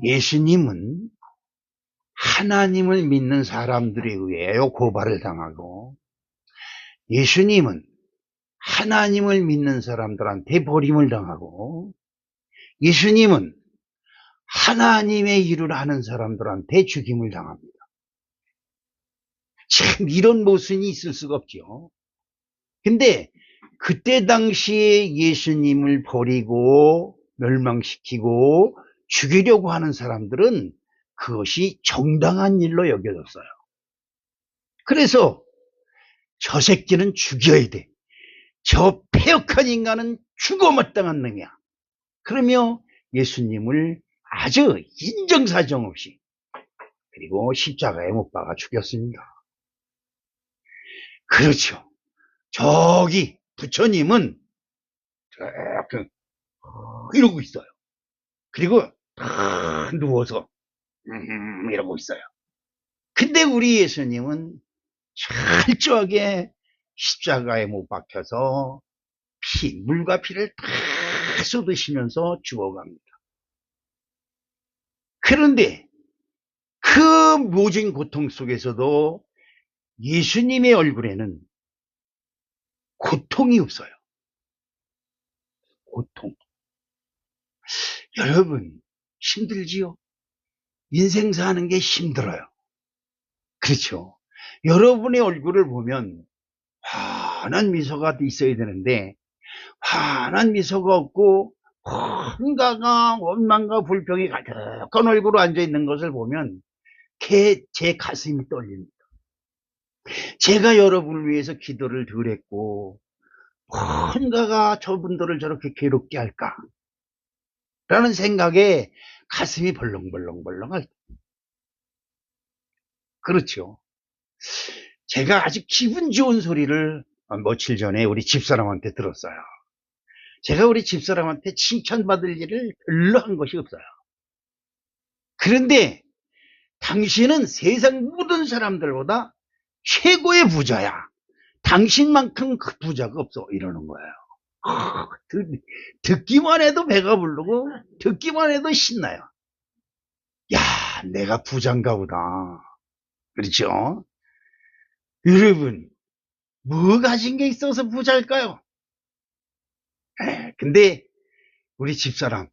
예수님은 하나님을 믿는 사람들에 의해 고발을 당하고, 예수님은 하나님을 믿는 사람들한테 버림을 당하고, 예수님은 하나님의 일을 하는 사람들한테 죽임을 당합니다. 참 이런 모순이 있을 수가 없죠. 근데 그때 당시에 예수님을 버리고 멸망시키고 죽이려고 하는 사람들은 그것이 정당한 일로 여겨졌어요. 그래서 저 새끼는 죽여야 돼. 저 폐역한 인간은 죽어 마땅한 놈이야. 그러며 예수님을 아주 인정사정 없이 그리고 십자가에 못 박아 죽였습니다. 그렇죠. 저기 부처님은 조금 이러고 있어요. 그리고 탁 누워서 이러고 있어요. 근데 우리 예수님은 철저하게 십자가에 못 박혀서 물과 피를 다 쏟으시면서 죽어갑니다. 그런데 그 모진 고통 속에서도 예수님의 얼굴에는 고통이 없어요. 고통. 여러분, 힘들지요? 인생 사는 게 힘들어요. 그렇죠. 여러분의 얼굴을 보면 환한 미소가 있어야 되는데 환한 미소가 없고 혼가가 원망과 불평이 가득한 얼굴로 앉아있는 것을 보면 제 가슴이 떨립니다. 제가 여러분을 위해서 기도를 덜 했고 혼가가 저분들을 저렇게 괴롭게 할까 라는 생각에 가슴이 벌렁벌렁벌렁할 때. 그렇죠. 제가 아주 기분 좋은 소리를 며칠 전에 우리 집사람한테 들었어요. 제가 우리 집사람한테 칭찬받을 일을 별로 한 것이 없어요. 그런데 당신은 세상 모든 사람들보다 최고의 부자야. 당신만큼 그 부자가 없어. 이러는 거예요. 듣기만 해도 배가 부르고 듣기만 해도 신나요. 야, 내가 부자인가 보다. 그렇죠? 여러분, 뭐 가진 게 있어서 부자일까요? 근데 우리 집사람,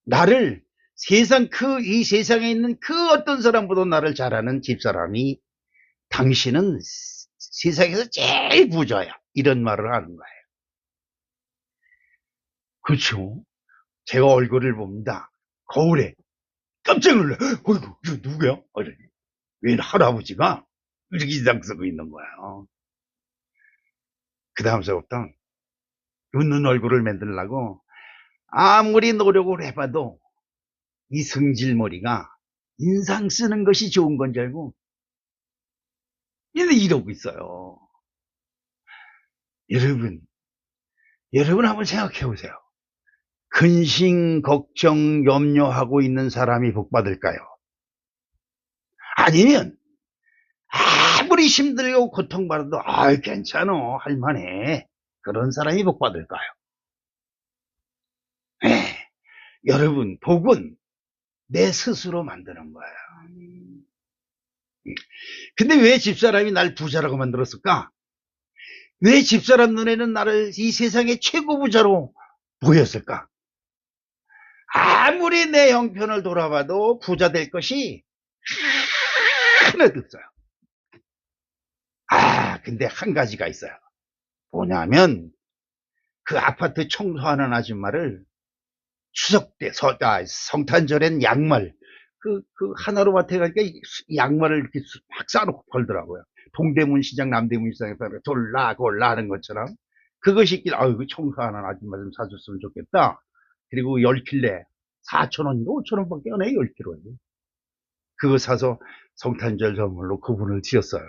나를 이 세상에 있는 그 어떤 사람보다 나를 잘 아는 집사람이 당신은 세상에서 제일 부자야. 이런 말을 하는 거예요. 그렇죠. 제가 얼굴을 봅니다. 거울에 깜짝 놀라요. 어이구, 이거 누구야? 왜 할아버지가 이렇게 인상 쓰고 있는 거예요. 그 다음서부터 웃는 얼굴을 만들려고 아무리 노력을 해봐도 이 승질머리가 인상 쓰는 것이 좋은 건 줄 알고 이러고 있어요. 여러분 한번 생각해 보세요. 근심, 걱정, 염려하고 있는 사람이 복 받을까요? 아니면 아무리 힘들고 고통받아도 괜찮아, 할만해, 그런 사람이 복 받을까요? 여러분, 복은 내 스스로 만드는 거예요. 근데 왜 집사람이 날 부자라고 만들었을까? 왜 집사람 눈에는 나를 이 세상의 최고 부자로 보였을까? 아무리 내 형편을 돌아봐도 부자 될 것이 하나도 없어요. 근데 한 가지가 있어요. 뭐냐면 그 아파트 청소하는 아줌마를 추석 때 성탄절엔 양말 그 하나로마트에 가니까 양말을 이렇게 막 싸놓고 걸더라고요. 동대문 시장, 남대문 시장에서 돌라 골라 하는 것처럼 그것이 있길 그 청소하는 아줌마 좀 사줬으면 좋겠다. 그리고 10킬레 4,000원인가 5,000원밖에 안 해요. 10kg에. 그거 사서 성탄절 선물로 그분을 드렸어요.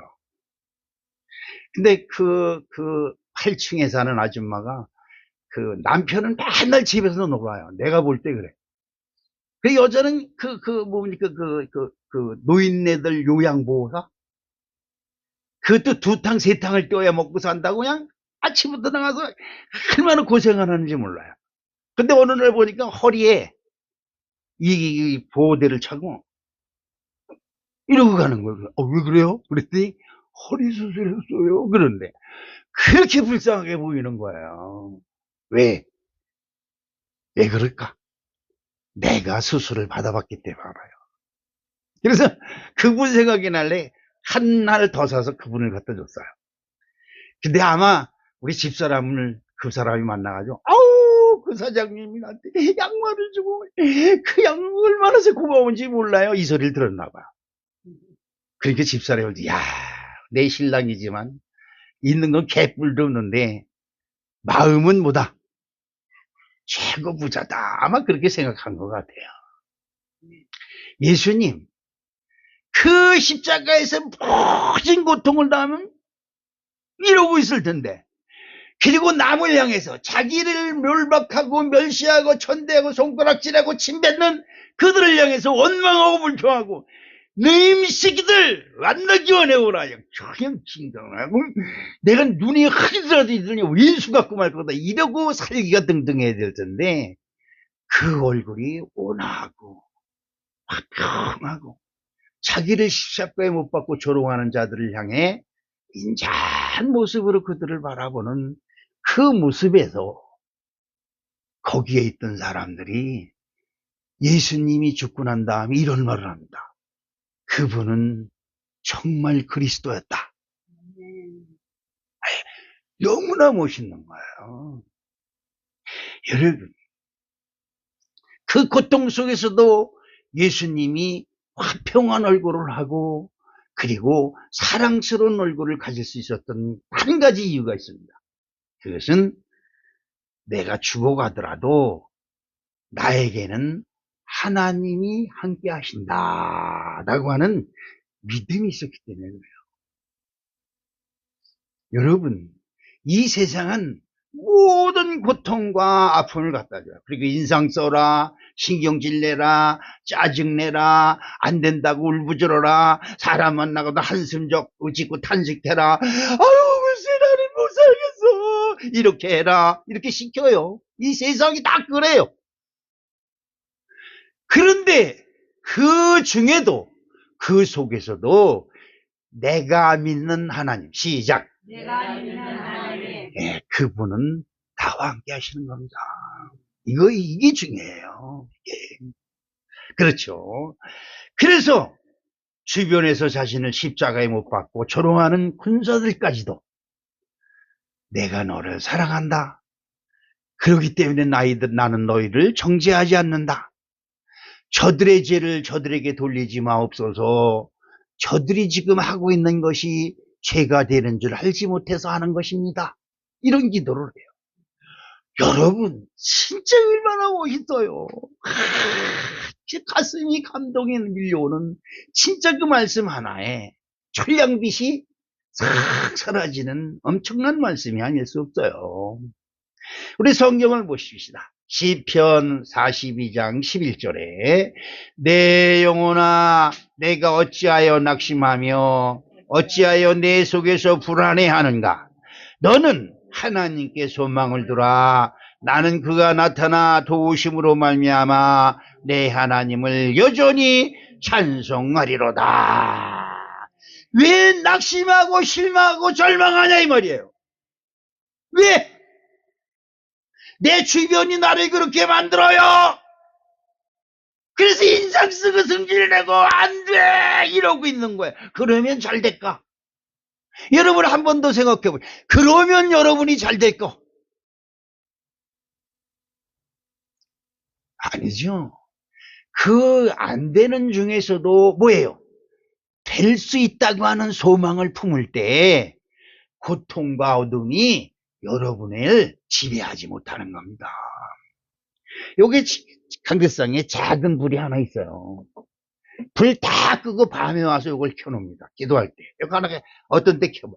근데 그 8층에 사는 아줌마가 그 남편은 맨날 집에서 놀아요. 내가 볼 때 그래. 그 여자는 뭡니까 그 노인네들 요양보호사? 그것도 2탕 3탕을 떼어야 먹고 산다고 그냥 아침부터 나가서 얼마나 고생하는지 몰라요. 근데 어느 날 보니까 허리에 이 보호대를 차고 이러고 가는 거예요. 왜 그래요? 그랬더니 허리 수술했어요. 그런데 그렇게 불쌍하게 보이는 거예요. 왜? 왜 그럴까? 내가 수술을 받아봤기 때문에 알아요. 그래서 그분 생각이 날래 한 날 더 사서 그분을 갖다 줬어요. 근데 아마 우리 집사람을 그 사람이 만나가지고 아우 그 사장님이 나한테 양말을 주고 그 양 얼마나 고마운지 몰라요. 이 소리를 들었나 봐. 그러니까 집사람이 야, 내 신랑이지만 있는 건 개뿔도 없는데 마음은 뭐다? 최고 부자다. 아마 그렇게 생각한 것 같아요. 예수님 그 십자가에서 모진 고통을 당하면 이러고 있을 텐데, 그리고 남을 향해서 자기를 멸박하고 멸시하고 천대하고 손가락질하고 침뱉는 그들을 향해서 원망하고 불평하고 너희 새끼들 만나기 원해오라. 그냥 진정하고 내가 눈이 흐리더라도 이들이 왼수 갖고 말 거다 이러고 살기가 등등해야 될 텐데, 그 얼굴이 온화하고 화평하고 자기를 십자가에 못 박고 조롱하는 자들을 향해 인자한 모습으로 그들을 바라보는 그 모습에서 거기에 있던 사람들이 예수님이 죽고 난 다음에 이런 말을 합니다. 그분은 정말 그리스도였다. 너무나 멋있는 거예요. 여러분, 그 고통 속에서도 예수님이 화평한 얼굴을 하고 그리고 사랑스러운 얼굴을 가질 수 있었던 한 가지 이유가 있습니다. 그것은 내가 죽어가더라도 나에게는 하나님이 함께 하신다 라고 하는 믿음이 있었기 때문에 그래요. 여러분, 이 세상은 모든 고통과 아픔을 갖다 줘요. 그리고 인상 써라, 신경질 내라, 짜증내라, 안 된다고 울부짖어라, 사람 만나고도 한숨 짓고 탄식해라, 아유 글쎄 나는 못 살겠어, 이렇게 해라, 이렇게 시켜요. 이 세상이 다 그래요. 그런데 그 중에도 그 속에서도 내가 믿는 하나님, 시작. 내가 믿는 하나님, 예, 그분은 나와 함께 하시는 겁니다. 이게 중요해요. 예. 그렇죠. 그래서 주변에서 자신을 십자가에 못 박고 조롱하는 군사들까지도 내가 너를 사랑한다. 그렇기 때문에 나는 너희를 정죄하지 않는다. 저들의 죄를 저들에게 돌리지 마옵소서. 저들이 지금 하고 있는 것이 죄가 되는 줄 알지 못해서 하는 것입니다. 이런 기도를 해요. 여러분 진짜 얼마나 멋있어요. 가슴이 감동이 밀려오는 진짜 그 말씀 하나에 천량빛이 싹 사라지는 엄청난 말씀이 아닐 수 없어요. 우리 성경을 보십시다. 시편 42장 11절에 내 영혼아 내가 어찌하여 낙심하며 어찌하여 내 속에서 불안해하는가. 너는 하나님께 소망을 두라. 나는 그가 나타나 도우심으로 말미암아 내 하나님을 여전히 찬송하리로다. 왜 낙심하고 실망하고 절망하냐 이 말이에요. 왜? 내 주변이 나를 그렇게 만들어요. 그래서 인상 쓰고 성질 내고 안 돼 이러고 있는 거예요. 그러면 잘 될까? 여러분 한 번 더 생각해 보세요. 그러면 여러분이 잘 될까? 아니죠. 그 안 되는 중에서도 뭐예요? 될 수 있다고 하는 소망을 품을 때 고통과 어둠이 여러분을 지배하지 못하는 겁니다. 요게 강대상에 작은 불이 하나 있어요. 불 다 끄고 밤에 와서 이걸 켜놓습니다. 기도할 때. 이거 하나 어떤 때 켜봐요.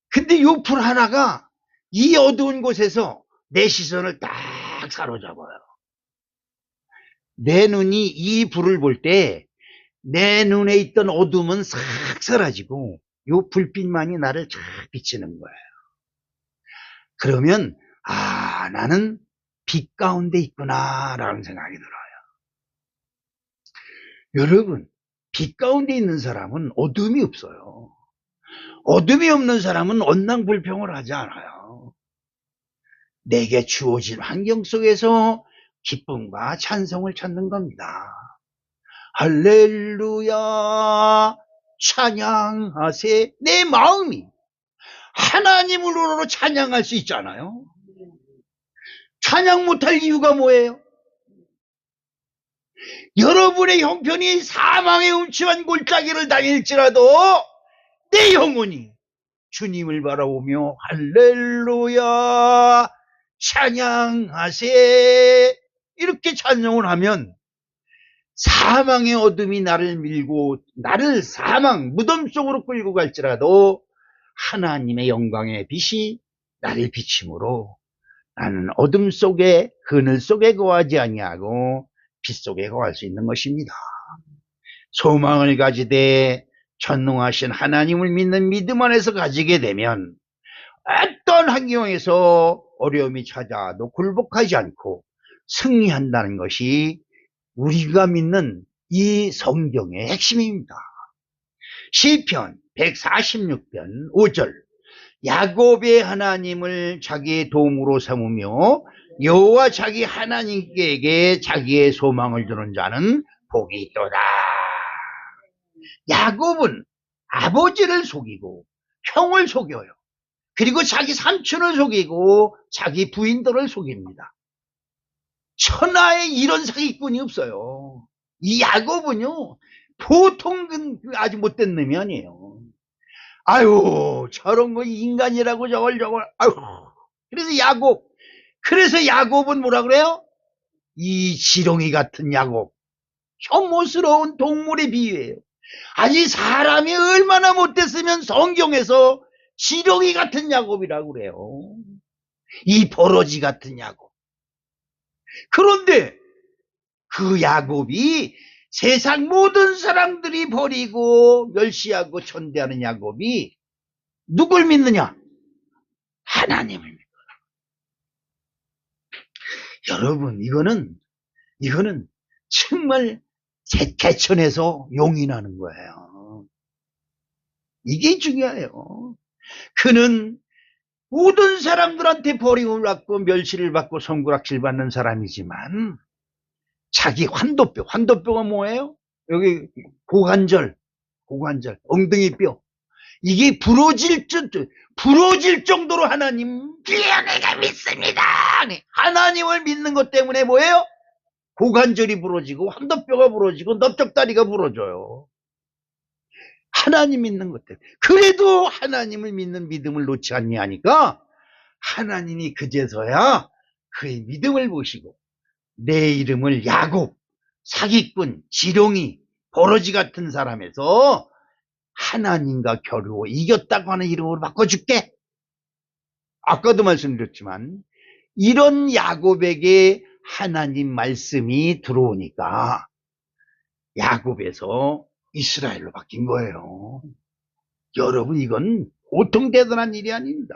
근데 이 불 하나가 이 어두운 곳에서 내 시선을 딱 사로잡아요. 내 눈이 이 불을 볼 때 내 눈에 있던 어둠은 싹 사라지고 이 불빛만이 나를 쫙 비치는 거예요. 그러면 나는 빛 가운데 있구나 라는 생각이 들어요. 여러분, 빛 가운데 있는 사람은 어둠이 없어요. 어둠이 없는 사람은 언랑불평을 하지 않아요. 내게 주어진 환경 속에서 기쁨과 찬송을 찾는 겁니다. 할렐루야 찬양하세. 내 마음이 하나님으로 찬양할 수 있잖아요. 찬양 못할 이유가 뭐예요? 여러분의 형편이 사망의 음침한 골짜기를 다닐지라도 내 영혼이 주님을 바라보며 할렐루야 찬양하세 이렇게 찬양을 하면 사망의 어둠이 나를 밀고 나를 사망 무덤 속으로 끌고 갈지라도 하나님의 영광의 빛이 나를 비침으로 나는 어둠 속에 그늘 속에 거하지 아니하고 빛 속에 거할 수 있는 것입니다. 소망을 가지되 전능하신 하나님을 믿는 믿음 안에서 가지게 되면 어떤 환경에서 어려움이 찾아와도 굴복하지 않고 승리한다는 것이 우리가 믿는 이 성경의 핵심입니다. 시편 146편 5절 야곱의 하나님을 자기의 도움으로 삼으며 여호와 자기 하나님께 자기의 소망을 두는 자는 복이 있도다. 야곱은 아버지를 속이고 형을 속여요. 그리고 자기 삼촌을 속이고 자기 부인들을 속입니다. 천하에 이런 사기꾼이 없어요. 이 야곱은요 보통 아주 못된 놈이 아니에요. 아유 저런 거 인간이라고 저걸 아유. 그래서 야곱은 뭐라 그래요? 이 지렁이 같은 야곱, 혐오스러운 동물의 비유예요. 아니 사람이 얼마나 못됐으면 성경에서 지렁이 같은 야곱이라고 그래요. 이 버러지 같은 야곱. 그런데 그 야곱이 세상 모든 사람들이 버리고 멸시하고 천대하는 야곱이 누굴 믿느냐? 하나님을 믿어요. 여러분 이거는 정말 개천에서 용이 나는 거예요. 이게 중요해요. 그는 모든 사람들한테 버림을 받고 멸시를 받고 손가락질 받는 사람이지만 자기 환도뼈가 뭐예요? 여기 고관절, 엉덩이뼈 이게 부러질 정도로 하나님 내가 믿습니다. 하나님을 믿는 것 때문에 뭐예요? 고관절이 부러지고 환도뼈가 부러지고 넓적다리가 부러져요. 하나님 믿는 것 때문에. 그래도 하나님을 믿는 믿음을 놓지 않니 하니까 하나님이 그제서야 그의 믿음을 보시고 내 이름을 야곱, 사기꾼, 지렁이, 버러지 같은 사람에서 하나님과 겨루어 이겼다고 하는 이름으로 바꿔줄게. 아까도 말씀드렸지만 이런 야곱에게 하나님 말씀이 들어오니까 야곱에서 이스라엘로 바뀐 거예요. 여러분 이건 보통 대단한 일이 아닙니다.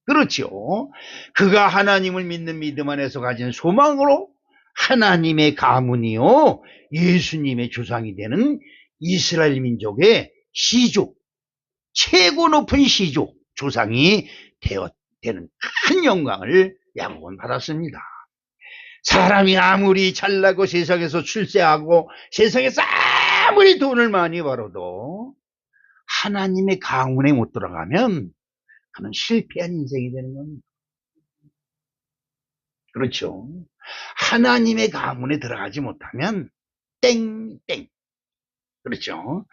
그렇죠. 그가 하나님을 믿는 믿음 안에서 가진 소망으로 하나님의 가문이요 예수님의 조상이 되는 이스라엘 민족의 시족, 최고 높은 시족 조상이 되는 큰 영광을 야곱은 받았습니다. 사람이 아무리 잘나고 세상에서 출세하고 세상에서 아무리 돈을 많이 벌어도 하나님의 가문에 못 들어가면 그는 실패한 인생이 되는 겁니다. 그렇죠. 하나님의 가문에 들어가지 못하면 땡땡. 그렇죠.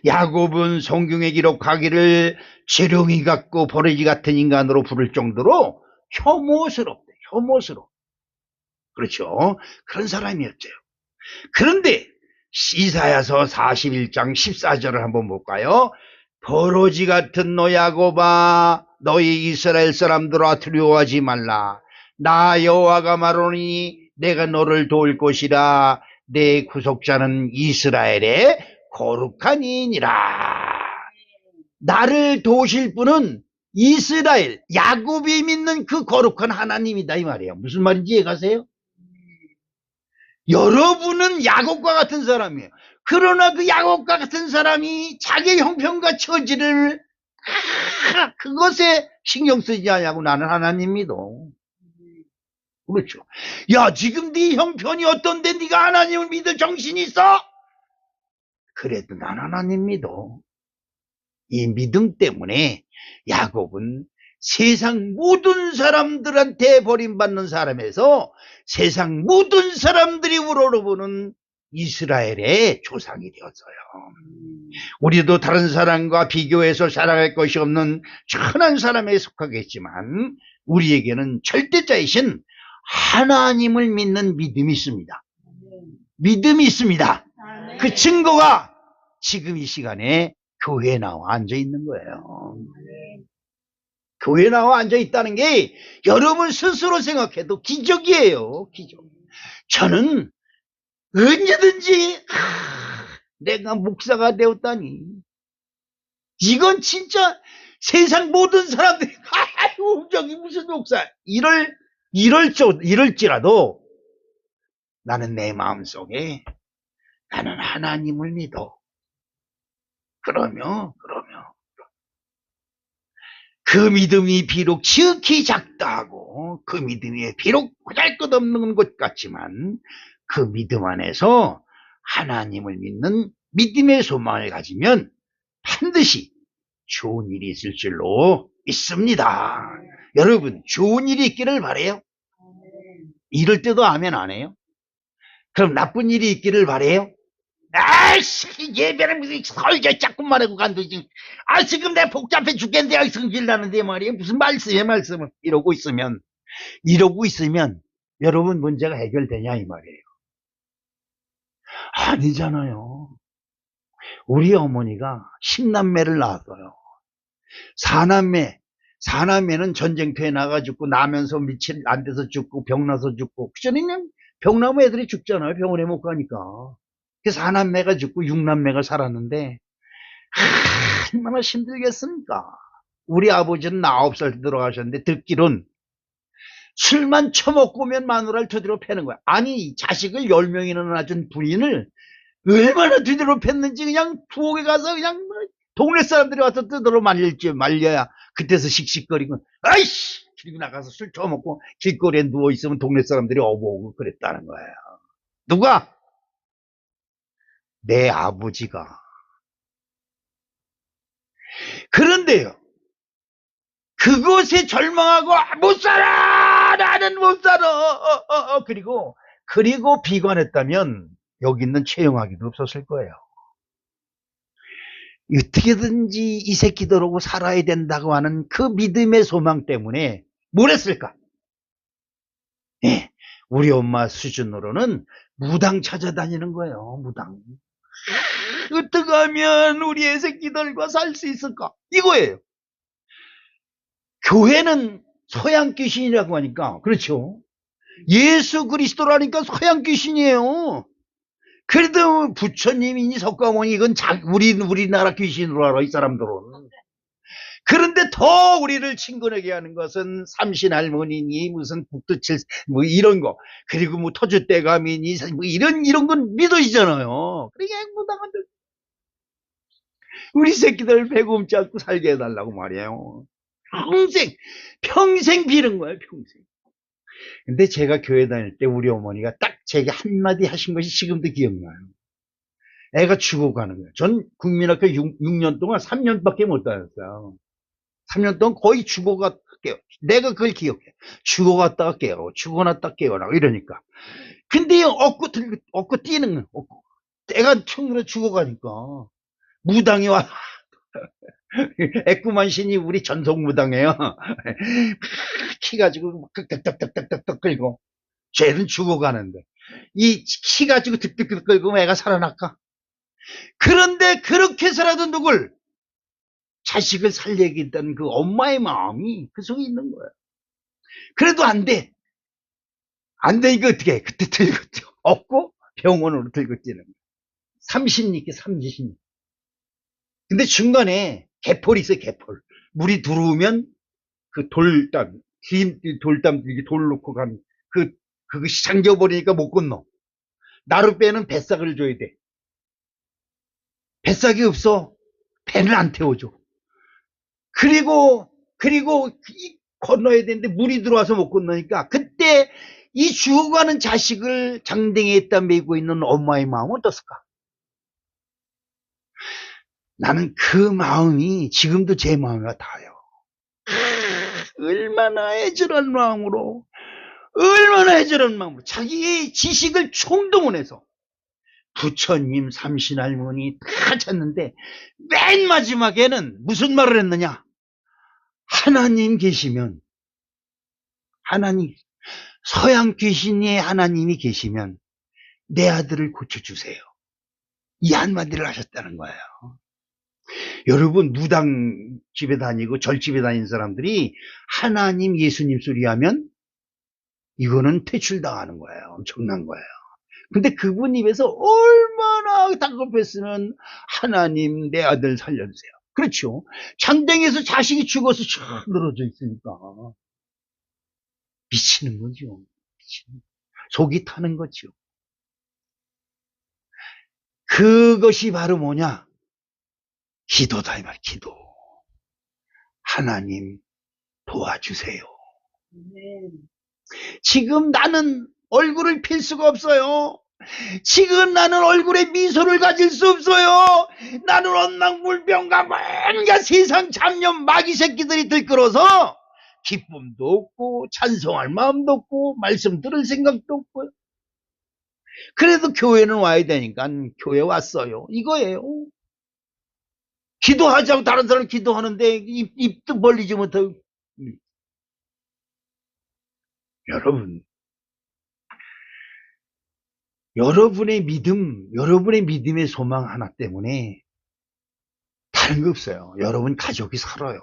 야곱은 성경에 기록하기를 지렁이 같고 버러지 같은 인간으로 부를 정도로 혐오스럽대. 그렇죠. 그런 사람이었죠. 그런데 이사야서 41장 14절을 한번 볼까요? 버러지 같은 너 야곱아 너희 이스라엘 사람들아 두려워하지 말라. 나 여호와가 말하노니 내가 너를 도울 것이라. 내 구속자는 이스라엘의 거룩한 이니라. 나를 도우실 분은 이스라엘 야곱이 믿는 그 거룩한 하나님이다 이 말이에요. 무슨 말인지 이해가세요? 여러분은 야곱과 같은 사람이에요. 그러나 그 야곱과 같은 사람이 자기 형편과 처지를 그것에 신경 쓰지 않냐고 나는 하나님 믿어. 그렇죠. 야, 지금 네 형편이 어떤데 네가 하나님을 믿을 정신이 있어? 그래도 난 하나님 믿어. 이 믿음 때문에 야곱은 세상 모든 사람들한테 버림받는 사람에서 세상 모든 사람들이 우러러보는 이스라엘의 조상이 되었어요. 우리도 다른 사람과 비교해서 자랑할 것이 없는 천한 사람에 속하겠지만 우리에게는 절대자이신 하나님을 믿는 믿음이 있습니다. 믿음이 있습니다. 그 증거가 지금 이 시간에 교회에 나와 앉아 있는 거예요. 교회에 나와 앉아 있다는 게 여러분 스스로 생각해도 기적이에요. 기적. 저는 언제든지 내가 목사가 되었다니 이건 진짜 세상 모든 사람들이 아유 저기 무슨 목사 이럴지라도 나는 내 마음속에 나는 하나님을 믿어. 그러면 그 믿음이 비록 지극히 작다 하고 그 믿음이 비록 보잘것없는 것 같지만 그 믿음 안에서 하나님을 믿는 믿음의 소망을 가지면 반드시 좋은 일이 있을 줄로 믿습니다. 여러분 좋은 일이 있기를 바라요? 이럴 때도 아멘 안 해요? 그럼 나쁜 일이 있기를 바라요? 아이씨 예배를 설교 자꾸만 하고 간두지. 아 지금 내가 복잡해 죽겠는데 성질나는데 말이에요. 무슨 말씀을 이러고 있으면 여러분 문제가 해결되냐 이 말이에요. 아니잖아요. 우리 어머니가 10남매를 낳았어요. 4남매는 전쟁터에 나가 죽고 나면서 며칠 안 돼서 죽고 병나서 죽고 그전에는 병나면 애들이 죽잖아요. 병원에 못 가니까. 그래서 4남매가 죽고 6남매가 살았는데 얼마나 힘들겠습니까? 우리 아버지는 9살 때 돌아가셨는데 듣기론 술만 처먹고 오면 마누라를 드디어 패는 거야. 아니 자식을 10명이나 낳은 부인을 얼마나 드디어 팼는지 그냥 부엌에 가서 그냥 동네 사람들이 와서 뜯으러 말려야 그때서 씩씩거리고 아이씨 그리고 나가서 술 처먹고 길거리에 누워있으면 동네 사람들이 어버오고 그랬다는 거예요. 누가? 내 아버지가. 그런데요 그것에 절망하고 못 살아 나는 못 살아 그리고 비관했다면 여기 있는 최영학이도 없었을 거예요. 어떻게든지 이 새끼들하고 살아야 된다고 하는 그 믿음의 소망 때문에 뭘 했을까? 네, 우리 엄마 수준으로는 무당 찾아다니는 거예요. 무당. 어떻게 하면 우리 애 새끼들과 살 수 있을까? 이거예요. 교회는 서양 귀신이라고 하니까 그렇죠. 예수 그리스도라니까 서양 귀신이에요. 그래도 부처님이니 석가모니 이건 우리나라 귀신으로 알아 이 사람들은. 그런데 더 우리를 친근하게 하는 것은 삼신 할머니니 무슨 북두칠 뭐 이런 거 그리고 뭐 터줏대감이니 뭐 이런 건 믿어지잖아요. 그러니까 무당한들 우리 새끼들 배고픔지 않고 살게 해달라고 말이에요. 평생 비는 거예요. 평생. 근데 제가 교회 다닐 때 우리 어머니가 딱 제게 한마디 하신 것이 지금도 기억나요. 애가 죽어가는 거예요. 전 국민학교 6년 동안 3년밖에 못 다녔어요. 3년 동안 거의 죽어갔다 깨요. 내가 그걸 기억해. 죽어갔다가 깨요. 죽어놨다 깨어나고 이러니까. 근데 얻고 뛰는 거예요. 애가 충분히 죽어가니까. 무당이 와. 애꾸만 신이 우리 전속 무당이에요. 키 가지고 득득득득득득 끌고. 쟤는 죽어가는데. 이 키 가지고 득득득 끌고 애가 살아날까? 그런데 그렇게 해서라도 누굴 자식을 살리겠다는 그 엄마의 마음이 그 속에 있는 거예요. 그래도 안 돼. 안 되니까 어떻게 해? 그때 들고 없고 병원으로 들고 뛰는 거예요. 삼신니께 삼신. 근데 중간에 개폴이 있어요. 개폴. 물이 들어오면 그 돌담 이렇게 돌 놓고 간 그것이 잠겨버리니까 못 건너. 나룻배는 뱃삭을 줘야 돼. 뱃삭이 없어. 배는 안 태워줘. 그리고 건너야 되는데 물이 들어와서 못 건너니까 그때 이 죽어가는 자식을 장댕이에다 메고 있는 엄마의 마음은 어떻을까? 나는 그 마음이 지금도 제 마음과 닿아요. 얼마나 애절한 마음으로, 자기의 지식을 총동원해서 부처님, 삼신할머니 다 찾는데 맨 마지막에는 무슨 말을 했느냐? 하나님 계시면, 하나님, 서양 귀신의 하나님이 계시면 내 아들을 고쳐주세요. 이 한마디를 하셨다는 거예요. 여러분, 무당 집에 다니고 절집에 다니는 사람들이 하나님, 예수님 소리 하면 이거는 퇴출당하는 거예요. 엄청난 거예요. 근데 그분 입에서 얼마나 다급했으면 하나님, 내 아들 살려주세요. 그렇죠. 장댕에서 자식이 죽어서 쫙 늘어져 있으니까 미치는 거죠. 속이 타는 거죠. 그것이 바로 뭐냐? 기도다 이 말. 기도. 하나님 도와주세요. 지금 나는 얼굴을 필 수가 없어요. 지금 나는 얼굴에 미소를 가질 수 없어요. 나는 원망불평과 뭔가 세상 잡념 마귀 새끼들이 들끓어서 기쁨도 없고 찬송할 마음도 없고 말씀 들을 생각도 없고요. 그래도 교회는 와야 되니까 교회 왔어요. 이거예요. 기도하자고 다른 사람 기도하는데 입도 벌리지 못하고. 여러분, 여러분의 믿음, 여러분의 믿음의 소망 하나 때문에 다른 거 없어요. 여러분 가족이 살아요.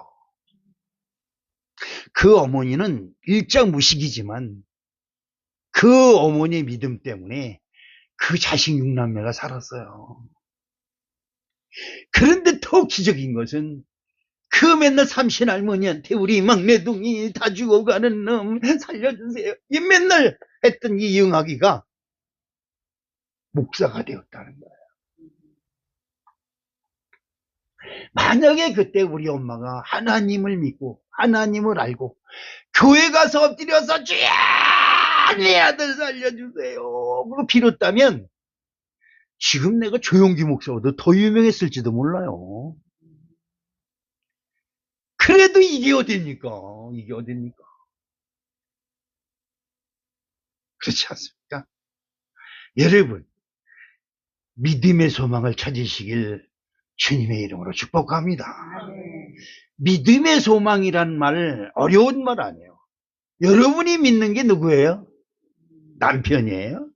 그 어머니는 일장무식이지만 그 어머니의 믿음 때문에 그 자식 6남매가 살았어요. 그런데 더 기적인 것은 그 맨날 삼신 할머니한테 우리 막내둥이 다 죽어가는 놈 살려주세요. 이 맨날 했던 이 영아기가 목사가 되었다는 거예요. 만약에 그때 우리 엄마가 하나님을 믿고 하나님을 알고 교회 가서 엎드려서 주여 내 아들 살려주세요 그거 빌었다면 지금 내가 조용기 목사보다 더 유명했을지도 몰라요. 그래도 이게 어딥니까? 이게 어딥니까? 그렇지 않습니까? 여러분, 믿음의 소망을 찾으시길 주님의 이름으로 축복합니다. 믿음의 소망이란 말 어려운 말 아니에요. 여러분이 믿는 게 누구예요? 남편이에요?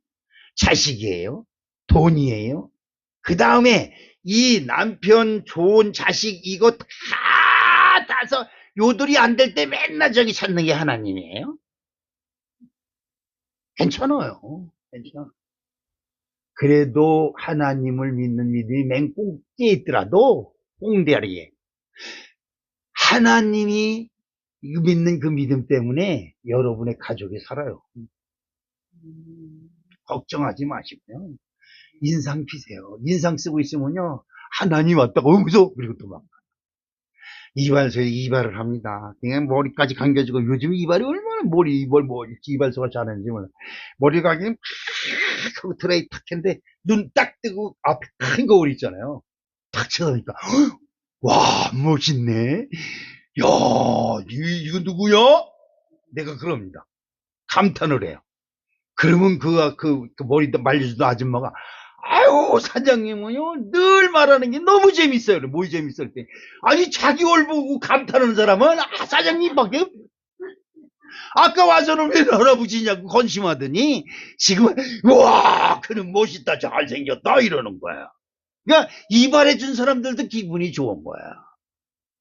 자식이에요? 돈이에요? 그 다음에 이 남편, 좋은 자식 이거 다 따서 요들이 안 될 때 맨날 저기 찾는 게 하나님이에요? 괜찮아요. 괜찮아. 그래도 하나님을 믿는 믿음이 맨 꼭지에 있더라도 꽁대리에 하나님이 믿는 그 믿음 때문에 여러분의 가족이 살아요. 걱정하지 마시고요. 인상 피세요. 인상 쓰고 있으면요. 하나님 왔다고 무서워. 그리고 또 막 이발소에 이발을 합니다. 그냥 머리까지 감겨주고 요즘 이발이 얼마나 이발소가 잘하는지 몰라. 머리가 그냥 팍 드라이 탁 했는데 눈 딱 뜨고 앞에 큰 거울 있잖아요. 탁 쳐다보니까 와 멋있네. 야 이거 누구야? 내가 그럽니다. 감탄을 해요. 그러면 그 머리 말려주던 아줌마가 아유 사장님은요 늘 말하는 게 너무 재밌어요. 뭐 재밌을 때 아니 자기 얼 보고 감탄하는 사람은 사장님밖에 아까 와서는 왜 할아버지냐고 건심하더니 지금은 와 그는 멋있다 잘생겼다 이러는 거야. 그러니까 이발해준 사람들도 기분이 좋은 거야.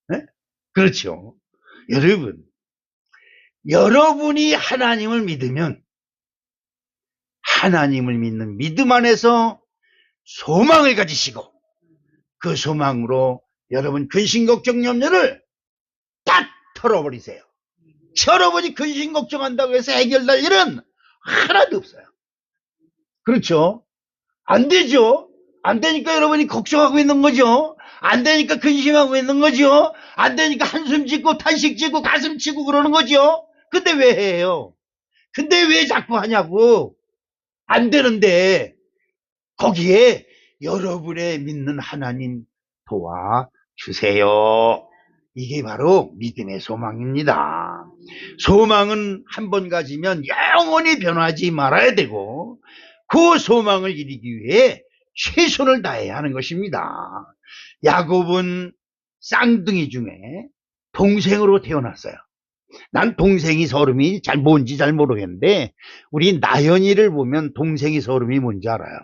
네? 그렇죠. 여러분이 하나님을 믿으면 하나님을 믿는 믿음 안에서 소망을 가지시고 그 소망으로 여러분 근심 걱정 염려를 딱 털어버리세요. 여러분이 근심 걱정한다고 해서 해결될 일은 하나도 없어요. 그렇죠? 안 되죠. 안 되니까 여러분이 걱정하고 있는 거죠. 안 되니까 근심하고 있는 거죠. 안 되니까 한숨 짓고 탄식 짓고 가슴 치고 그러는 거죠. 근데 왜 해요? 근데 왜 자꾸 하냐고. 안 되는데 거기에 여러분의 믿는 하나님 도와주세요. 이게 바로 믿음의 소망입니다. 소망은 한 번 가지면 영원히 변하지 말아야 되고 그 소망을 이루기 위해 최선을 다해야 하는 것입니다. 야곱은 쌍둥이 중에 동생으로 태어났어요. 난 동생이 서름이 뭔지 잘 모르겠는데 우리 나연이를 보면 동생이 서름이 뭔지 알아요.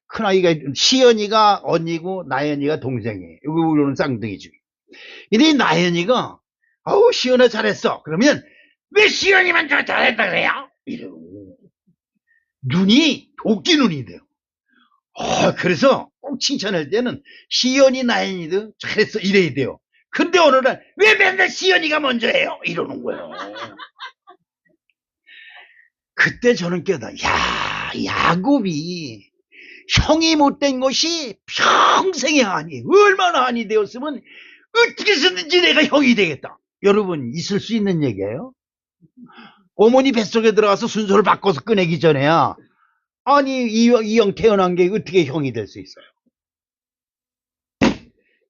큰아이가 시연이가 언니고 나연이가 동생이에요. 우리는 쌍둥이 중에. 이니 나연이가 시연아 잘했어. 그러면 왜 시연이만 잘했다 그래요? 이러고 눈이 도끼 눈이 돼요. 그래서 꼭 칭찬할 때는 시연이 나연이도 잘했어 이래야 돼요. 근데 어느 날 왜 맨날 시연이가 먼저 해요? 이러는 거예요. 그때 저는 깨달아, 야곱이 형이 못된 것이 평생의 한이, 얼마나 한이 되었으면 어떻게 해서든지 내가 형이 되겠다. 여러분, 있을 수 있는 얘기예요? 어머니 뱃속에 들어가서 순서를 바꿔서 꺼내기 전에야, 아니, 이 형 태어난 게 어떻게 형이 될 수 있어요?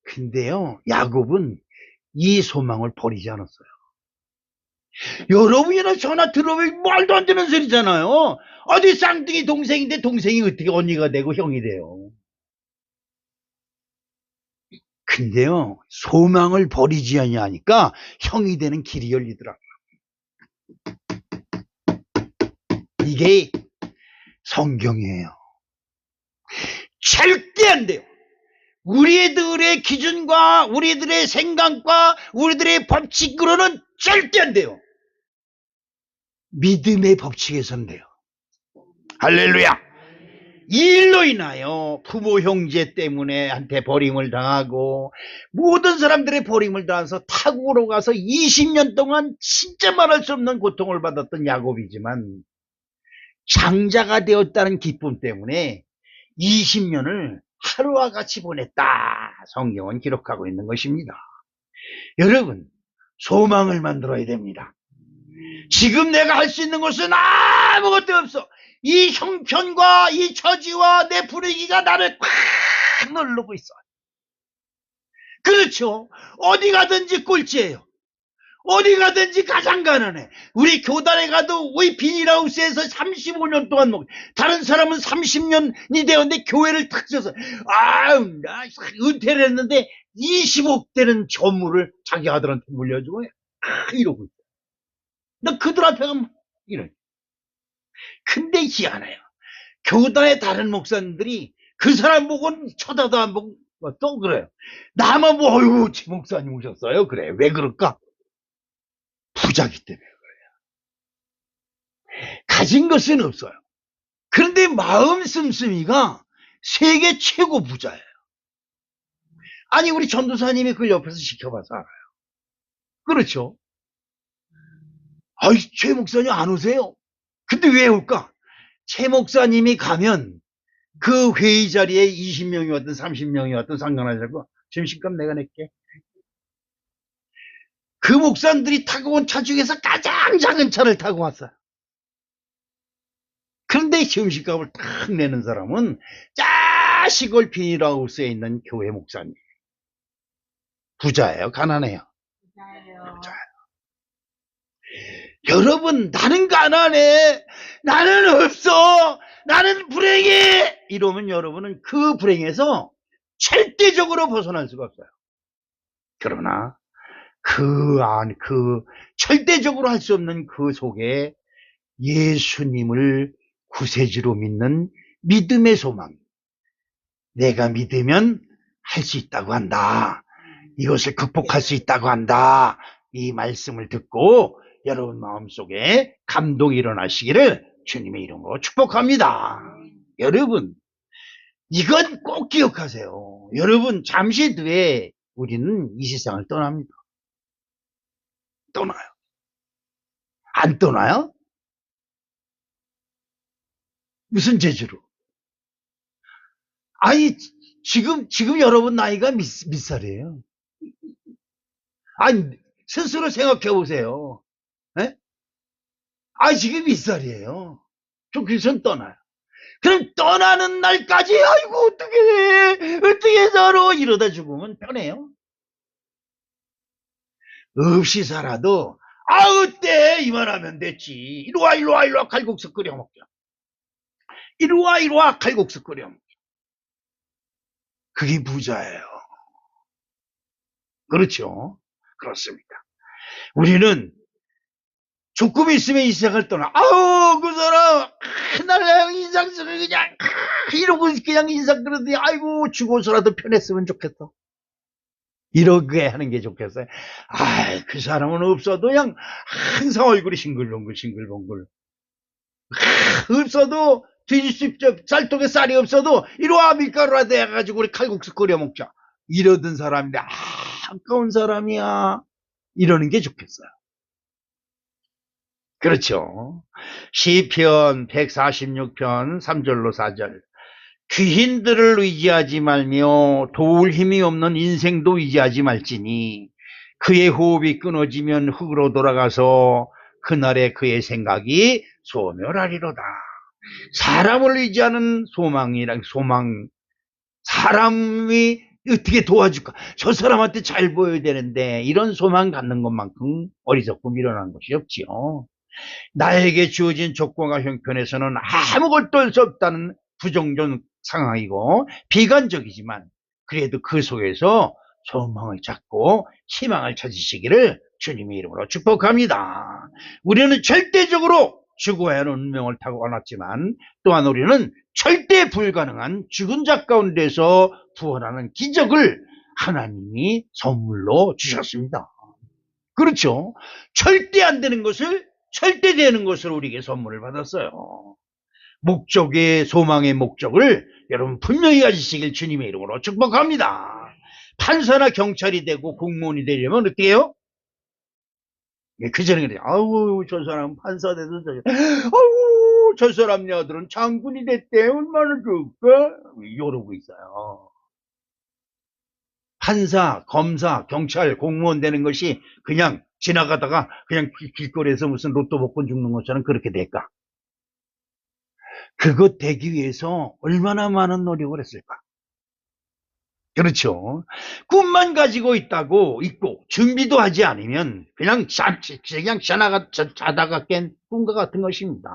근데요, 야곱은 이 소망을 버리지 않았어요. 여러분이나 전화 들어보면 말도 안 되는 소리잖아요. 어디 쌍둥이 동생인데 동생이 어떻게 언니가 되고 형이 돼요. 근데요, 소망을 버리지 않으니까 형이 되는 길이 열리더라고요. 이게 성경이에요. 절대 안 돼요. 우리들의 기준과 우리들의 생각과 우리들의 법칙으로는 절대 안 돼요. 믿음의 법칙에서는 돼요. 할렐루야. 이 일로 인하여 부모 형제 때문에 한테 버림을 당하고 모든 사람들의 버림을 당해서 타국으로 가서 20년 동안 진짜 말할 수 없는 고통을 받았던 야곱이지만 장자가 되었다는 기쁨 때문에 20년을 하루와 같이 보냈다. 성경은 기록하고 있는 것입니다. 여러분, 소망을 만들어야 됩니다. 지금 내가 할 수 있는 것은 아무것도 없어. 이 형편과 이 처지와 내 분위기가 나를 꽉 누르고 있어. 그렇죠. 어디 가든지 꼴찌예요. 어디 가든지 가장 가난해. 우리 교단에 가도 우리 비닐하우스에서 35년 동안 다른 사람은 30년이 되었는데 교회를 탁 쳐서 나 은퇴를 했는데 20억대는 전물을 자기 아들한테 물려주고 이러고 있어. 나 그들 앞에 가면 이래. 근데 희한해요. 교단의 다른 목사님들이 그 사람 보고는 쳐다도 안 보고 또 그래요. 나만 어이구 지 목사님 오셨어요. 그래. 왜 그럴까? 부자기 때문에 그래요. 가진 것은 없어요. 그런데 마음 씀씀이가 세계 최고 부자예요. 아니 우리 전도사님이 그걸 옆에서 지켜봐서 알아요. 그렇죠. 최 목사님 안 오세요? 근데 왜 올까? 최 목사님이 가면 그 회의 자리에 20명이 왔든 30명이 왔든 상관하지 않고 점심값 내가 낼게. 그 목사님들이 타고 온 차 중에서 가장 작은 차를 타고 왔어요. 그런데 점심값을 딱 내는 사람은 시골 비닐하우스에 있는 교회 목사님. 부자예요? 가난해요? 부자예요. 여러분, 나는 가난해. 나는 없어. 나는 불행해. 이러면 여러분은 그 불행에서 절대적으로 벗어날 수가 없어요. 그러나 절대적으로 할 수 없는 그 속에 예수님을 구세주로 믿는 믿음의 소망. 내가 믿으면 할 수 있다고 한다. 이것을 극복할 수 있다고 한다. 이 말씀을 듣고 여러분 마음속에 감동이 일어나시기를 주님의 이름으로 축복합니다. 여러분, 이건 꼭 기억하세요. 여러분, 잠시 뒤에 우리는 이 세상을 떠납니다. 떠나요. 안 떠나요? 무슨 재주로? 아니, 지금 여러분 나이가 몇 살이에요? 아니, 스스로 생각해 보세요. 예? 아, 지금 몇 살이에요? 저 그선 떠나요. 그럼 떠나는 날까지, 아이고, 어떻게 살아? 이러다 죽으면 편해요? 없이 살아도, 아, 어때? 이만하면 됐지. 이리 와, 칼국수 끓여 먹자. 이리 와, 칼국수 끓여 먹자. 그게 부자예요. 그렇죠? 그렇습니다. 우리는 조금 있으면 이 세상을 떠나. 아우, 그 사람, 날 인상 쓰고 그냥, 이러고 그냥 인상 그러더니, 아이고, 죽어서라도 편했으면 좋겠어. 이렇게 하는 게 좋겠어요. 아, 그 사람은 없어도 그냥 항상 얼굴이 싱글벙글. 없어도 뒤집십 쌀통에 쌀이 없어도 이리 와 밀가루라도 해가지고 우리 칼국수 끓여 먹자. 이러던 사람인데 아까운 사람이야. 이러는 게 좋겠어요. 그렇죠. 시편 146편 3절로 4절. 귀신들을 의지하지 말며 도울 힘이 없는 인생도 의지하지 말지니 그의 호흡이 끊어지면 흙으로 돌아가서 그날에 그의 생각이 소멸하리로다. 사람을 의지하는 소망, 사람이 어떻게 도와줄까? 저 사람한테 잘 보여야 되는데 이런 소망 갖는 것만큼 어리석고 미련한 것이 없지요. 나에게 주어진 조건과 형편에서는 아무것도 할 수 없다는 부정적 상황이고 비관적이지만 그래도 그 속에서 소망을 찾고 희망을 찾으시기를 주님의 이름으로 축복합니다. 우리는 절대적으로 죽어야 하는 운명을 타고 왔지만 또한 우리는 절대 불가능한 죽은 자 가운데서 부활하는 기적을 하나님이 선물로 주셨습니다. 그렇죠. 절대 안 되는 것을 절대 되는 것을 우리에게 선물을 받았어요. 목적의 소망의 목적을 여러분 분명히 가지시길 주님의 이름으로 축복합니다. 판사나 경찰이 되고 공무원이 되려면 어떻게 해요? 그 전에 그래요. 아우 저 사람 판사 돼서 아우 저 사람 여들은 장군이 됐대. 얼마나 좋을까? 이러고 있어요. 판사, 검사, 경찰, 공무원 되는 것이 그냥 지나가다가 그냥 길거리에서 무슨 로또 복권 죽는 것처럼 그렇게 될까? 그것 되기 위해서 얼마나 많은 노력을 했을까? 그렇죠. 꿈만 가지고 있고 준비도 하지 않으면 그냥 자다가 깬 꿈과 같은 것입니다.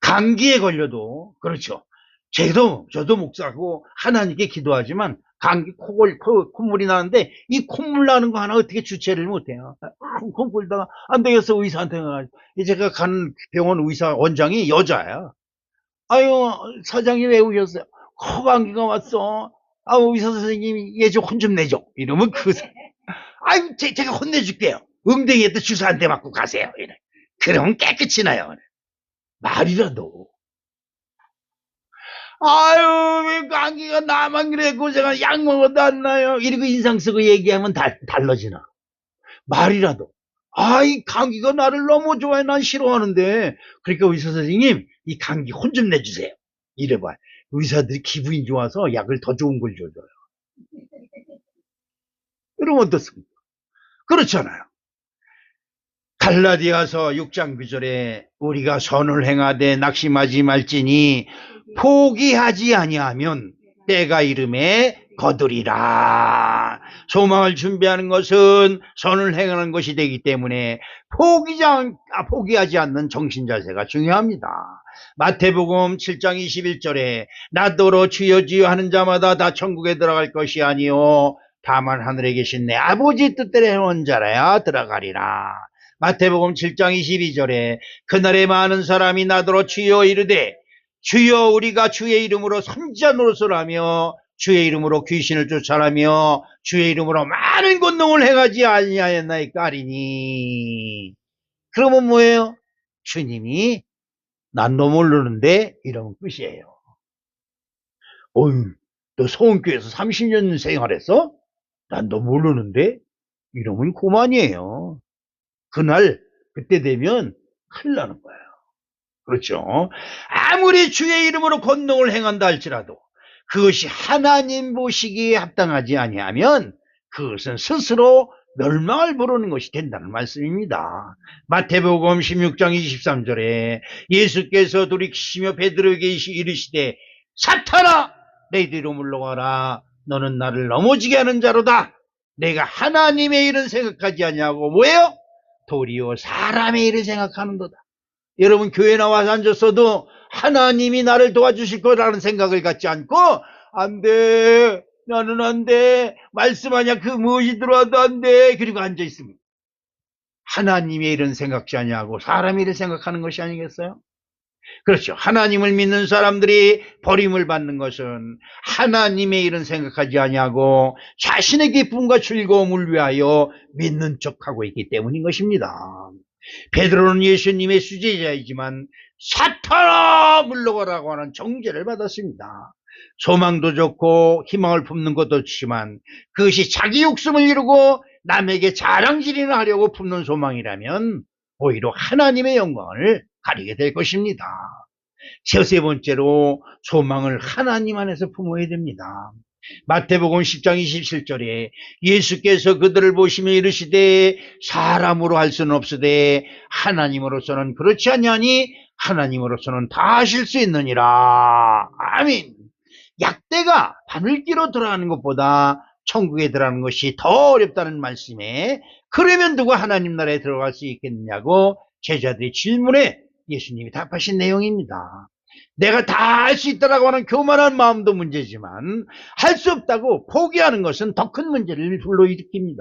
감기에 걸려도 그렇죠. 저도 목사고 하나님께 기도하지만 감기 콧물이 나는데 이 콧물 나는 거 하나 어떻게 주체를 못해요. 콧물 다가 안 되겠어 의사한테 가가지고 제가 가는 병원 의사 원장이 여자야. 아유 사장님 왜 오셨어요? 감기가 왔어. 아우 의사 선생님이 얘 좀 혼 좀 내줘. 이러면 아유 제가 혼내줄게요. 엉덩이에도 주사 한 대 맞고 가세요. 이래. 그러면 깨끗이 나요. 말이라도. 아유, 왜 감기가 나만 그래 고생한 약 먹어도 안 나요. 이러고 인상 쓰고 얘기하면 달라지나. 말이라도. 아이, 감기가 나를 너무 좋아해. 난 싫어하는데. 그러니까 의사 선생님, 이 감기 혼 좀 내주세요. 이래봐. 의사들이 기분이 좋아서 약을 더 좋은 걸 줘줘요. 그러면 어떻습니까? 그렇잖아요. 갈라디아서 6장 9절에 우리가 선을 행하되 낙심하지 말지니 포기하지 아니하면 때가 이름에 거두리라. 소망을 준비하는 것은 선을 행하는 것이 되기 때문에 포기하지 않는 정신자세가 중요합니다. 마태복음 7장 21절에 나더러 주여 주여 하는 자마다 다 천국에 들어갈 것이 아니요 다만 하늘에 계신 내 아버지 뜻대로 해온 자라야 들어가리라. 마태복음 7장 22절에 그날에 많은 사람이 나더러 주여 이르되 주여 우리가 주의 이름으로 선지자 노릇을 하며 주의 이름으로 귀신을 쫓아내며 주의 이름으로 많은 권능을 행하지 아니하였나이까 하리니. 그러면 뭐예요? 주님이 난 너 모르는데 이러면 끝이에요. 어휴 너 소원교회에서 30년 생활했어? 난 너 모르는데 이러면 그만이에요. 그때 되면 큰일 나는 거예요. 그렇죠. 아무리 주의 이름으로 권능을 행한다 할지라도 그것이 하나님 보시기에 합당하지 아니하면 그것은 스스로 멸망을 부르는 것이 된다는 말씀입니다. 마태복음 16장 23절에 예수께서 돌이키시며 베드로에게 이르시되 사탄아 내 뒤로 물러가라 너는 나를 넘어지게 하는 자로다. 내가 하나님의 일은 생각하지 아니하고 뭐예요? 도리어 사람의 일을 생각하는도다. 여러분 교회 나와서 앉았어도 하나님이 나를 도와주실 거라는 생각을 갖지 않고 안돼 나는 안돼 말씀하냐 그 무엇이 들어와도 안돼 그리고 앉아있습니다. 하나님의 일은 생각지 아니하고 사람의 일을 생각하는 것이 아니겠어요? 그렇죠. 하나님을 믿는 사람들이 버림을 받는 것은 하나님의 일은 생각하지 아니하고 자신의 기쁨과 즐거움을 위하여 믿는 척하고 있기 때문인 것입니다. 베드로는 예수님의 수제자이지만 사탄아 물러가라고 하는 정죄를 받았습니다. 소망도 좋고 희망을 품는 것도 좋지만 그것이 자기 욕심을 이루고 남에게 자랑질이나 하려고 품는 소망이라면 오히려 하나님의 영광을 가리게 될 것입니다. 세 번째로 소망을 하나님 안에서 품어야 됩니다. 마태복음 10장 27절에 예수께서 그들을 보시며 이르시되 사람으로 할 수는 없으되 하나님으로서는 그렇지 아니하니 하나님으로서는 다 하실 수 있느니라. 아멘. 약대가 바늘기로 들어가는 것보다 천국에 들어가는 것이 더 어렵다는 말씀에 그러면 누가 하나님 나라에 들어갈 수 있겠느냐고 제자들의 질문에 예수님이 답하신 내용입니다. 내가 다 할 수 있다라고 하는 교만한 마음도 문제지만 할 수 없다고 포기하는 것은 더 큰 문제를 불러일으킵니다.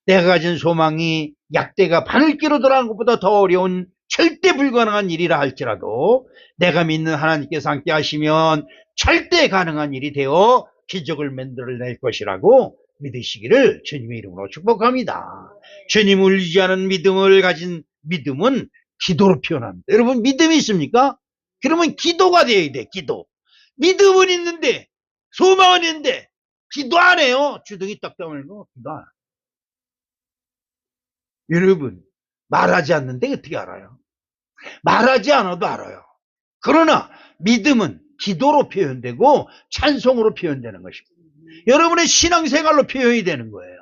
내가 가진 소망이 약대가 바늘기로 들어가는 것보다 더 어려운 절대 불가능한 일이라 할지라도 내가 믿는 하나님께서 함께 하시면 절대 가능한 일이 되어 기적을 만들어낼 것이라고 믿으시기를 주님의 이름으로 축복합니다. 주님을 의지하는 믿음을 가진 믿음은 기도로 표현합니다. 여러분 믿음이 있습니까? 그러면 기도가 되어야 돼. 기도. 믿음은 있는데 소망은 있는데 기도 안 해요. 주둥이 딱 떠물고 기도 안 해요. 여러분 말하지 않는데 어떻게 알아요? 말하지 않아도 알아요. 그러나 믿음은 기도로 표현되고 찬송으로 표현되는 것입니다. 여러분의 신앙생활로 표현이 되는 거예요.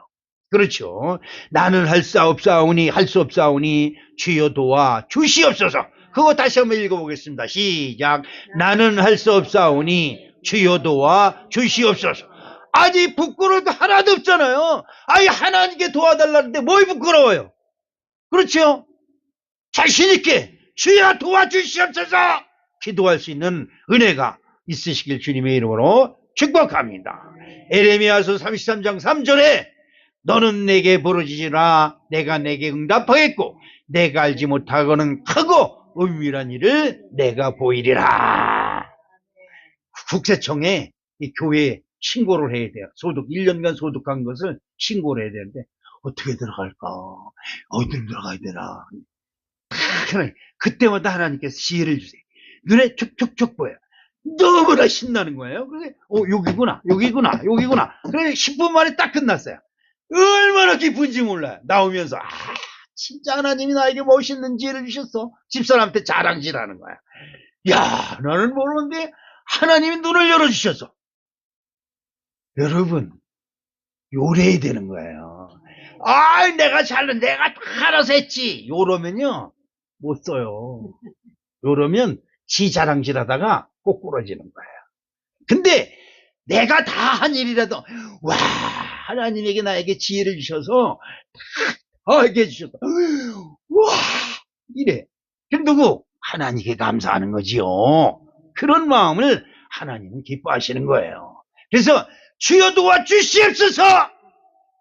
그렇죠. 나는 할 수 없사오니 주여 도와 주시옵소서. 그거 다시 한번 읽어보겠습니다. 시작. 나는 할 수 없사오니 주여 도와 주시옵소서. 아직 부끄러울 거 하나도 없잖아요. 아니 하나님께 도와달라는데 뭘 부끄러워요? 그렇죠. 자신 있게 주여 도와주시옵소서 기도할 수 있는 은혜가 있으시길 주님의 이름으로 축복합니다. 에레미야서 33장 3절에 너는 내게 부르짖으라 내가 내게 응답하겠고 내가 알지 못하고는 크고 은밀한 일을 내가 보이리라. 국세청에 이 교회에 신고를 해야 돼요. 소득 1년간 소득한 것을 신고를 해야 되는데 어떻게 들어갈까? 어디로 들어가야 되나? 그때마다 하나님께서 지혜를 주세요. 눈에 촉촉촉 보여. 너무나 신나는 거예요. 그래서 여기구나. 그래 10분 만에 딱 끝났어요. 얼마나 기쁜지 몰라요. 나오면서 진짜 하나님이 나에게 멋있는 지혜를 주셨어. 집사람한테 자랑질하는 거야. 야 나는 모르는데 하나님이 눈을 열어주셨어. 여러분 요래야 되는 거예요. 내가 내가 다 알아서 했지. 요러면요 못 써요. 요러면 지 자랑질 하다가 꼭 부러지는 거예요. 근데 내가 다 한 일이라도 와 하나님에게 나에게 지혜를 주셔서 다 하게 해주셨다. 와 이래. 그럼 누구? 하나님께 감사하는 거지요. 그런 마음을 하나님은 기뻐하시는 거예요. 그래서 주여 도와주시옵소서.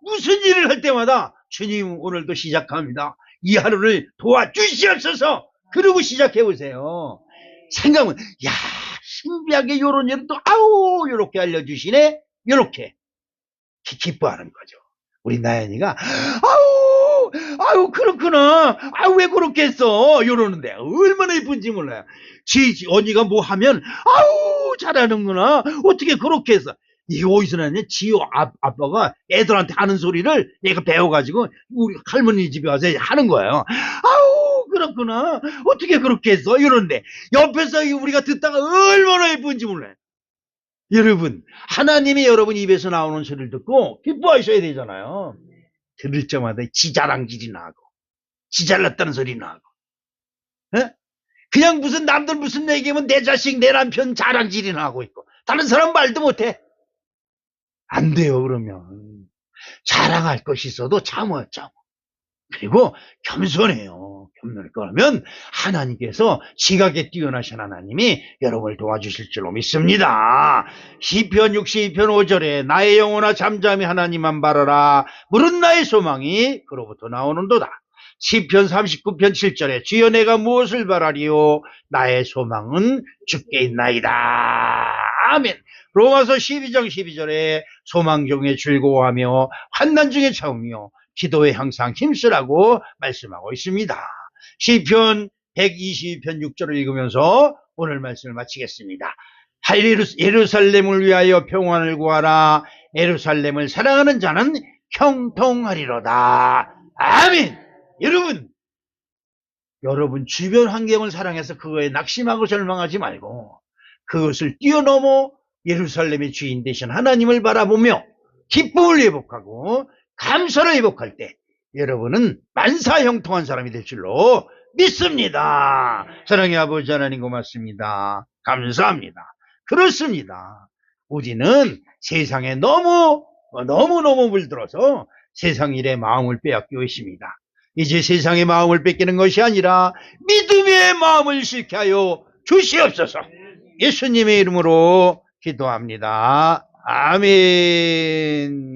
무슨 일을 할 때마다 주님 오늘도 시작합니다. 이 하루를 도와주시옵소서. 그러고 시작해 보세요. 생각은 야 신비하게 요런 일은 또 요렇게 알려주시네. 요렇게 기뻐하는 거죠. 우리 나연이가 그렇구나. 왜 그렇게 했어? 이러는데 얼마나 예쁜지 몰라요. 언니가 뭐 하면 잘하는구나. 어떻게 그렇게 했어? 이게 어디서 났냐? 지호 아빠가 애들한테 하는 소리를 얘가 배워가지고 우리 할머니 집에 와서 하는 거예요. 그렇구나. 어떻게 그렇게 했어? 이런데 옆에서 우리가 듣다가 얼마나 예쁜지 몰라요. 여러분, 하나님이 여러분 입에서 나오는 소리를 듣고 기뻐하셔야 되잖아요. 들을 때마다 지자랑질이나 하고 지잘났다는 소리나 하고, 에? 그냥 무슨 남들 무슨 얘기하면 내 자식 내 남편 자랑질이나 하고 있고 다른 사람 말도 못해. 안 돼요. 그러면 자랑할 것이 있어도 참어. 그리고 겸손해요. 겸손할 거라면 하나님께서 지각에 뛰어나신 하나님이 여러분을 도와주실 줄로 믿습니다. 시편 62편 5절에 나의 영혼아 잠잠히 하나님만 바라라. 물은 나의 소망이 그로부터 나오는도다. 시편 39편 7절에 주여 내가 무엇을 바라리요? 나의 소망은 주께 있나이다. 아멘. 로마서 12장 12절에 소망 중에 즐거워하며 환난 중에 참으며 기도에 항상 힘쓰라고 말씀하고 있습니다. 시편 122편 6절을 읽으면서 오늘 말씀을 마치겠습니다. 예루살렘을 위하여 평안을 구하라. 예루살렘을 사랑하는 자는 형통하리로다. 아멘. 여러분 주변 환경을 사랑해서 그거에 낙심하고 절망하지 말고 그것을 뛰어넘어 예루살렘의 주인 되신 하나님을 바라보며 기쁨을 회복하고 감사를 회복할 때 여러분은 만사형통한 사람이 될 줄로 믿습니다. 사랑의 아버지 하나님 고맙습니다. 감사합니다. 그렇습니다. 우리는 세상에 너무너무 물들어서 세상 일에 마음을 빼앗기고 있습니다. 이제 세상의 마음을 뺏기는 것이 아니라 믿음의 마음을 싣게 하여 주시옵소서. 예수님의 이름으로 기도합니다. 아멘.